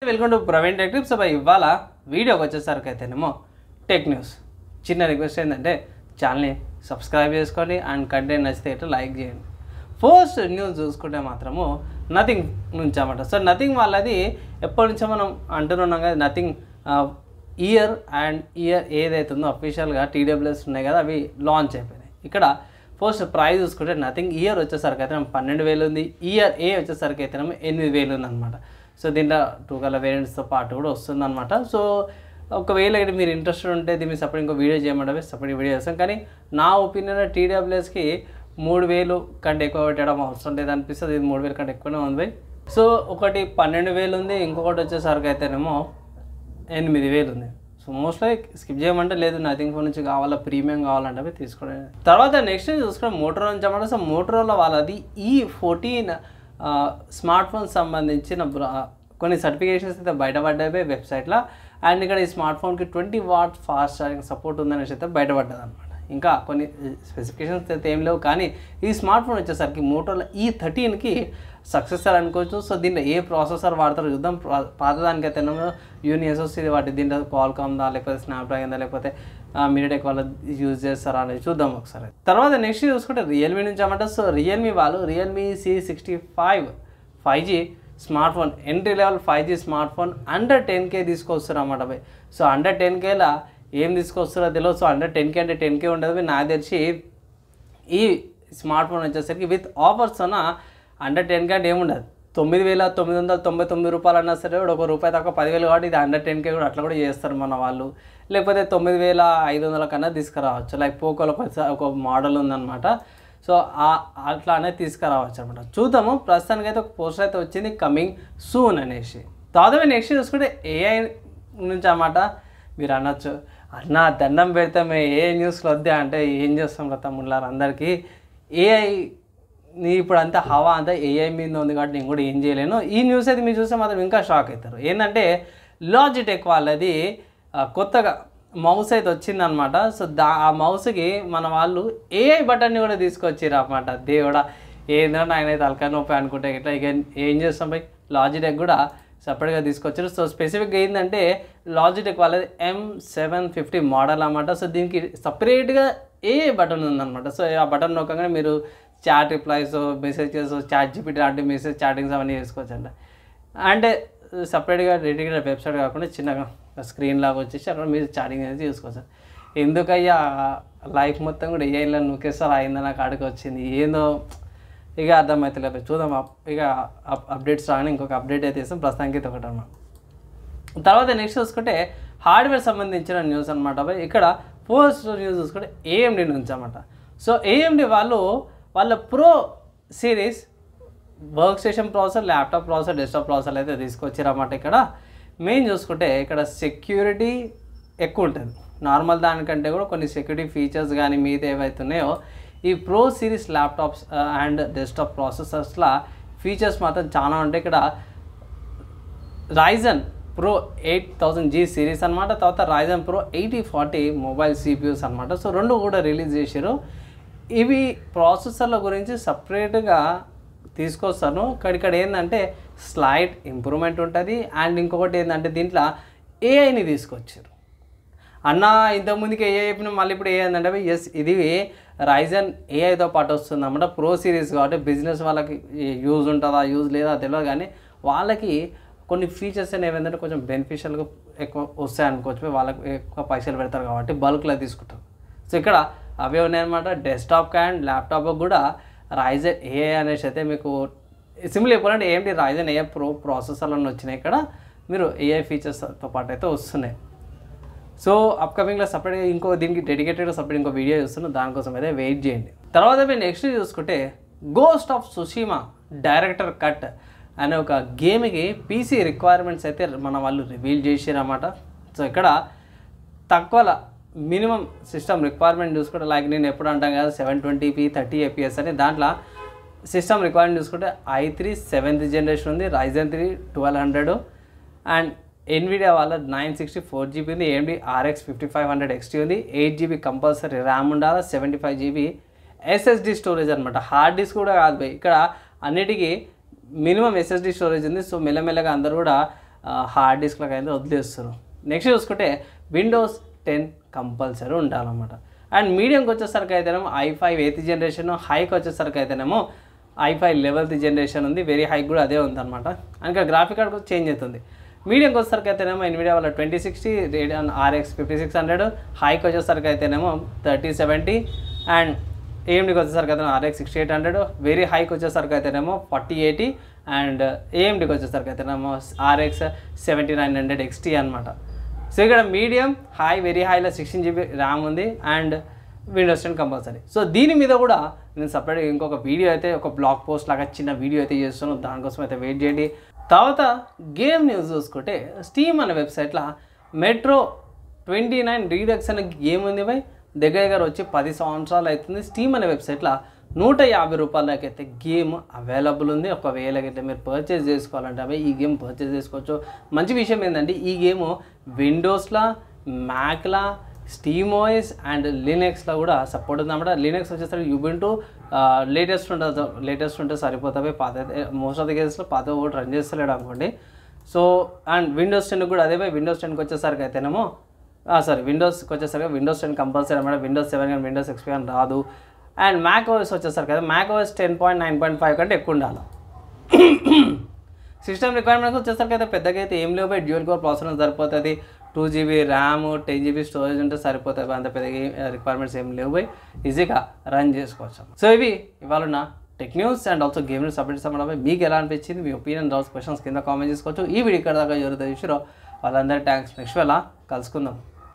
Welcome to Praveen tech tips. ఇవాళ వీడియోకి వచ్చేసరికి అయితేనేమో టెక్ న్యూస్. చిన్న రిక్వెస్ట్ ఏంటంటే ఛానల్ని సబ్స్క్రైబ్ చేసుకోండి అండ్ కంటెంట్ నచ్చితే అయితే లైక్ చేయండి. ఫస్ట్ న్యూస్ చూసుకుంటే మాత్రము నథింగ్ నుంచి అన్నమాట. సో నథింగ్ వాళ్ళది ఎప్పటి నుంచో మనం అంటున్నాం కదా, నథింగ్ ఇయర్ ఏదైతుందో అఫీషియల్గా TWS ఉన్నాయి కదా, అవి లాంచ్ అయిపోయినాయి. ఇక్కడ ఫస్ట్ ప్రైస్ చూసుకుంటే నథింగ్ ఇయర్ వచ్చేసరికి అయితే 12,000 ఉంది, ఇయర్ ఏ వచ్చేసరికి అయితే 8,000 ఉంది అనమాట. సో దీంట్లో 2 కలర్ వేరియంట్స్తో పాటు కూడా వస్తుందన్నమాట. సో ఒకవేళ ఇక్కడ మీరు ఇంట్రెస్టెడ్ ఉంటే దీన్ని సపరేట్ ఇంకో వీడియో చేయమంటే సపరేట్ వీడియో చేస్తాం. కానీ నా ఒపీనియన్ TWSకి 3,000 కంటే ఎక్కువ పెట్టడం అవసరం లేదనిపిస్తుంది. ఇది 3,000 కంటే ఎక్కువనే ఉంది. సో ఒకటి 12,000 ఉంది, ఇంకొకటి వచ్చేసరికి అయితేనేమో 8,000 ఉంది. సో మోస్ట్లీ స్కిప్ చేయమంటే లేదు, నథింగ్ ఫోన్ నుంచి కావాలా, ప్రీమియం కావాలంటే తీసుకోవడం. తర్వాత నెక్స్ట్ చూసుకుంటే మోటరోలా నుంచి అన్నమాట. సో మోటరోలా వాళ్ళది E14 స్మార్ట్ ఫోన్ సంబంధించిన కొన్ని సర్టిఫికేషన్స్ అయితే బయటపడ్డాయి వెబ్సైట్లో. అండ్ ఇక్కడ ఈ స్మార్ట్ ఫోన్కి 20 వాట్ ఫాస్ట్ ఛార్జింగ్ సపోర్ట్ ఉందనేసి అయితే బయటపడ్డది అనమాట. ఇంకా కొన్ని స్పెసిఫికేషన్స్ అయితే ఏం లేవు, కానీ ఈ స్మార్ట్ ఫోన్ వచ్చేసరికి మోటరోలా E13కి సక్సెసర్ అనుకోవచ్చు. సో దీంట్లో ఏ ప్రాసెసర్ వాడతారో చూద్దాం. పాతదానికైతే యూనిఎస్ఓసి వాటి దీంట్లో క్వాల్కామ్దా లేకపోతే స్నాప్డ్రాగన్దా లేకపోతే మీడియాటెక్ వాళ్ళు యూజ్ చేస్తారా అనేది చూద్దాం ఒకసారి. తర్వాత నెక్స్ట్ చూసుకుంటే రియల్మీ నుంచి అన్నమాట. సో రియల్మీ వాళ్ళు Realme C65 5G smart phone, entry level 5G smart phone under 10K తీసుకొస్తారు అన్నమాట. సో అండర్ 10Kలో ఏం తీసుకొస్తారో తెలియదు. సో అండర్ 10K అంటే 10K ఉండదు. నాకు తెలిసి ఈ స్మార్ట్ ఫోన్ వచ్చేసరికి విత్ ఆఫర్స్ అన్న అండర్ 10K అంటే ఏముండదు. 9,999 రూపాయలు అన్నా సరే ఒక రూపాయి తక్కువ 10,000 కాబట్టి ఇది అండర్ 10K కూడా అట్లా కూడా చేస్తారు మన వాళ్ళు. లేకపోతే 9,500 కన్నా తీసుకురావచ్చు. లైక్ పోకోలో ఒక మోడల్ ఉందన్నమాట. సో అట్లా అనేది తీసుకురావచ్చు అనమాట. చూద్దాము. ప్రస్తుతానికైతే ఒక పోస్టర్ అయితే వచ్చింది, కమింగ్ సూన్ అనేసి. తర్వాత నెక్స్ట్ చూసుకుంటే AI నుంచి అన్నమాట. మీరు అనొచ్చు, అన్న దండం పెడితే మేము ఏ న్యూస్లో వద్దా అంటే ఏం చేస్తాం కదా తమ్ముళ్ళారు, అందరికీ AI ఇప్పుడు అంతా హవా అంతా AI మీద ఉంది కాబట్టి నేను కూడా ఏం చేయలేను. ఈ న్యూస్ అయితే మీరు చూస్తే మాత్రం ఇంకా షాక్ అవుతారు. ఏంటంటే లాజిటెక్ వాళ్ళది కొత్తగా మౌస్ అయితే వచ్చిందనమాట. సో ఆ మౌస్కి మన వాళ్ళు AI బటన్ని కూడా తీసుకొచ్చారు అన్నమాట. దేవుడా ఏంటంటే ఆయన అయితే తలకాయ నొప్పి అనుకుంటే ఇట్లా ఇక ఏం చేస్తాం పోయి లాజిటెక్ కూడా సపరేట్గా తీసుకొచ్చారు. సో స్పెసిఫిక్గా ఏంటంటే లాజిటెక్ వాళ్ళది M750 మోడల్ అన్నమాట. సో దీనికి సపరేట్గా AI బటన్ ఉందన్నమాట. సో ఆ బటన్ నొక్కగానే మీరు chat replies, messages, chat GPT లాంటి మెసేజ్ చాటింగ్స్ అవన్నీ చేసుకోవచ్చు అంట. అంటే సపరేట్గా డెడికేటెడ్ వెబ్సైట్ కాకుండా చిన్నగా స్క్రీన్ లాగా వచ్చేసి అక్కడ మీరు చాటింగ్ అనేది చూసుకోవచ్చు. ఎందుకయ్యా లైఫ్ మొత్తం కూడా ఏఐలో నూకేస్తారు అయిందో నాకు ఆడికి వచ్చింది ఏందో ఇక అర్థమైతే లేదు. చూద్దాం ఇక అప్డేట్స్ రాగానే ఇంకొక అప్డేట్ అయితే ఇస్తాం. ప్రస్తుతానికి ఇది ఒకటి అన్నమాట. తర్వాత నెక్స్ట్ చూసుకుంటే హార్డ్వేర్ సంబంధించిన న్యూస్ అనమాట. ఇక్కడ ఫస్ట్ న్యూస్ చూసుకుంటే AMD నుంచి అన్నమాట. సో AMD వాళ్ళ pro series work station processor, laptop processor, desktop processor అయితే తీసుకొచ్చారన్నమాట. ఇక్కడ మెయిన్ చూసుకుంటే ఇక్కడ సెక్యూరిటీ ఎక్కువ ఉంటుంది. నార్మల్ దానికంటే కూడా కొన్ని సెక్యూరిటీ ఫీచర్స్ కానీ మిగతా ఏవైతే ఉన్నాయో ఈ pro series laptops and desktop ప్రాసెసర్స్లో ఫీచర్స్ మాత్రం చాలా ఉంటాయి. ఇక్కడ Ryzen Pro 8000G సిరీస్ అనమాట. తర్వాత Ryzen Pro 8040 మొబైల్ CPUs అనమాట. సో రెండు కూడా రిలీజ్ చేశారు. ఇవి ప్రాసెసర్ల గురించి సపరేట్గా తీసుకొస్తాను. ఇక్కడ ఏంటంటే స్లైట్ ఇంప్రూవ్మెంట్ ఉంటుంది. అండ్ ఇంకొకటి ఏంటంటే దీంట్లో AIని తీసుకొచ్చారు. అన్న ఇంతకుముందుకి AI చెప్పిన మళ్ళీ ఇప్పుడు AI ఏంటంటే ఎస్ ఇది Ryzen AIతో పాటు వస్తుంది అన్నమాట. ప్రో సిరీస్ కాబట్టి బిజినెస్ వాళ్ళకి యూజ్ ఉంటుందా యూజ్ లేదా తెలియదు, కానీ వాళ్ళకి కొన్ని ఫీచర్స్ అనేవి ఏంటంటే కొంచెం బెనిఫిషియల్గా ఎక్కువ వస్తాయి అనుకోవచ్చు. వాళ్ళకి ఎక్కువ పైసలు పెడతారు కాబట్టి బల్క్లో తీసుకుంటారు. సో ఇక్కడ అవే ఉన్నాయన్నమాట. డెస్క్టాప్ అండ్ ల్యాప్టాప్ కూడా Ryzen AI అనేసి అయితే మీకు సింపుల్ చెప్పాలంటే AMD Ryzen AI Pro ప్రాసెసర్లను వచ్చినాయి. ఇక్కడ మీరు AI ఫీచర్స్తో పాటు అయితే వస్తున్నాయి. సో అప్కమింగ్లో సపరేట్గా ఇంకో దీనికి డెడికేటెడ్గా సపరేట్ ఇంకో వీడియో చూస్తున్నాను, దానికోసం అయితే వెయిట్ చేయండి. తర్వాత మీరు నెక్స్ట్ చూసుకుంటే గోస్ట్ ఆఫ్ సుషీమా డైరెక్టర్ కట్ అనే ఒక గేమ్కి PC రిక్వైర్మెంట్స్ అయితే మన వాళ్ళు రివీల్ చేసారన్నమాట. సో ఇక్కడ తక్కువ మినిమం సిస్టమ్ రిక్వైర్మెంట్ చూసుకుంటే లైక్ నేను ఎప్పుడు అంటాం కదా 720p 30 fps అని, దాంట్లో సిస్టమ్ రిక్వైర్మెంట్ చూసుకుంటే i3 7th జనరేషన్ ఉంది, Ryzen 3 1200 అండ్ NVIDIA వాళ్ళ 964GB ఉంది, AMD RX 5500 XT ఉంది, 8GB కంపల్సరీ ర్యామ్ ఉండాలి, 75GB SSD స్టోరేజ్ అనమాట. హార్డ్ డిస్క్ కూడా కాదు ఇక్కడ అన్నిటికీ మినిమం SSD స్టోరేజ్ ఉంది. సో మెల్లమెల్లగా అందరూ కూడా హార్డ్ డిస్క్లకు అయితే వదిలేస్తారు. నెక్స్ట్ చూసుకుంటే విండోస్ 10 కంపల్సరీ ఉండాలన్నమాట. అండ్ మీడియంకి వచ్చేసరికి అయితేనేమో i5 8th జనరేషన్, హైకి వచ్చేసరికి అయితేనేమో i5 11th జనరేషన్ ఉంది, వెరీ హైక్ కూడా అదే ఉందన్నమాట. ఇంకా గ్రాఫిక్ కార్డ్ కూడా చేంజ్ అవుతుంది. మీడియంకి వచ్చేసరికి అయితేనేమో NVIDIA వాళ్ళ 2060, Radeon RX 5600, హైకి వచ్చేసరికి అయితేనేమో 3070, అండ్ AMDకి వచ్చేసరికి అయితే RX 6800, వెరీ హైకి వచ్చేసరికి అయితేనేమో 4080, అండ్ AMDకి వచ్చేసరికి అయితేనేమో RX 7900 XT అనమాట. సో ఇక్కడ మీడియం, హై, వెరీ హైలో 16GB ర్యామ్ ఉంది అండ్ విండోస్ 10 కంపల్సరీ. సో దీని మీద కూడా నేను సపరేట్గా ఇంకొక వీడియో అయితే, ఒక బ్లాగ్ పోస్ట్ లాగా చిన్న వీడియో అయితే చేస్తున్నాను, దానికోసం అయితే వెయిట్ చేయండి. తర్వాత గేమ్ న్యూస్ చూసుకుంటే స్టీమ్ అనే వెబ్సైట్లో మెట్రో 29 రీడక్స్ అనే గేమ్ ఉంది బై, దగ్గర వచ్చి 10 సంవత్సరాలు అవుతుంది. స్టీమ్ అనే వెబ్సైట్లో 150 రూపాయలకైతే గేమ్ అవైలబుల్ ఉంది. ఒకవేళ అయితే మీరు పర్చేస్ చేసుకోవాలంటే అవి ఈ గేమ్ పర్చేస్ చేసుకోవచ్చు. మంచి విషయం ఏంటంటే ఈ గేమ్ విండోస్లో, మ్యాక్లా, స్టీమ్ ఓఎస్ అండ్ లినక్స్లో కూడా సపోర్ట్ ఉంది అన్నమాట. లినక్స్ వచ్చేసరికి యుబింటూ లేటెస్ట్ ఉంటే సరిపోతాయి. పాత మోస్ట్ ఆఫ్ ది కేసెస్లో పాత కూడా రన్ చేస్తలేడు అనుకోండి. సో అండ్ విండోస్ 10 కూడా అదే. విండోస్ 10కి వచ్చేసరికి అయితేనేమో విండోస్కి వచ్చేసరికి విండోస్ 10 కంపల్సరీ అనమాట. విండోస్ 7 కానీ విండోస్ XP కానీ రాదు. అండ్ మ్యాక్ ఓఎస్ వచ్చేసరికి కదా మ్యాక్ ఓఎస్ 10.9.5 కంటే ఎక్కువ ఉండాలి. సిస్టమ్ రిక్వైర్మెంట్స్ వచ్చేసరికి అయితే పెద్దగా అయితే ఏం లేవు. డ్యూయల్ కోర్ ప్రాసెసర్ సరిపోతుంది, 2GB ర్యామ్, 10GB స్టోరేజ్ ఉంటే సరిపోతుంది. అంత పెద్దగా రిక్వైర్మెంట్స్ ఏం లేవు, ఈజీగా రన్ చేసుకోవచ్చు. సో ఇవి ఇవాళ నా tech news and also game news updates అవ్వడం. మీకు ఎలా అనిపించింది, మీ ఒపీనియన్, డౌట్స్, క్వశ్చన్స్ కింద కామెంట్ చేసుకోవచ్చు. ఈ వీడియో ఇక్కడ దాకా ఎవరైతే చూసారో వాళ్ళందరి థ్యాంక్స్. నెక్స్ట్ వేళ కలుసుకుందాం.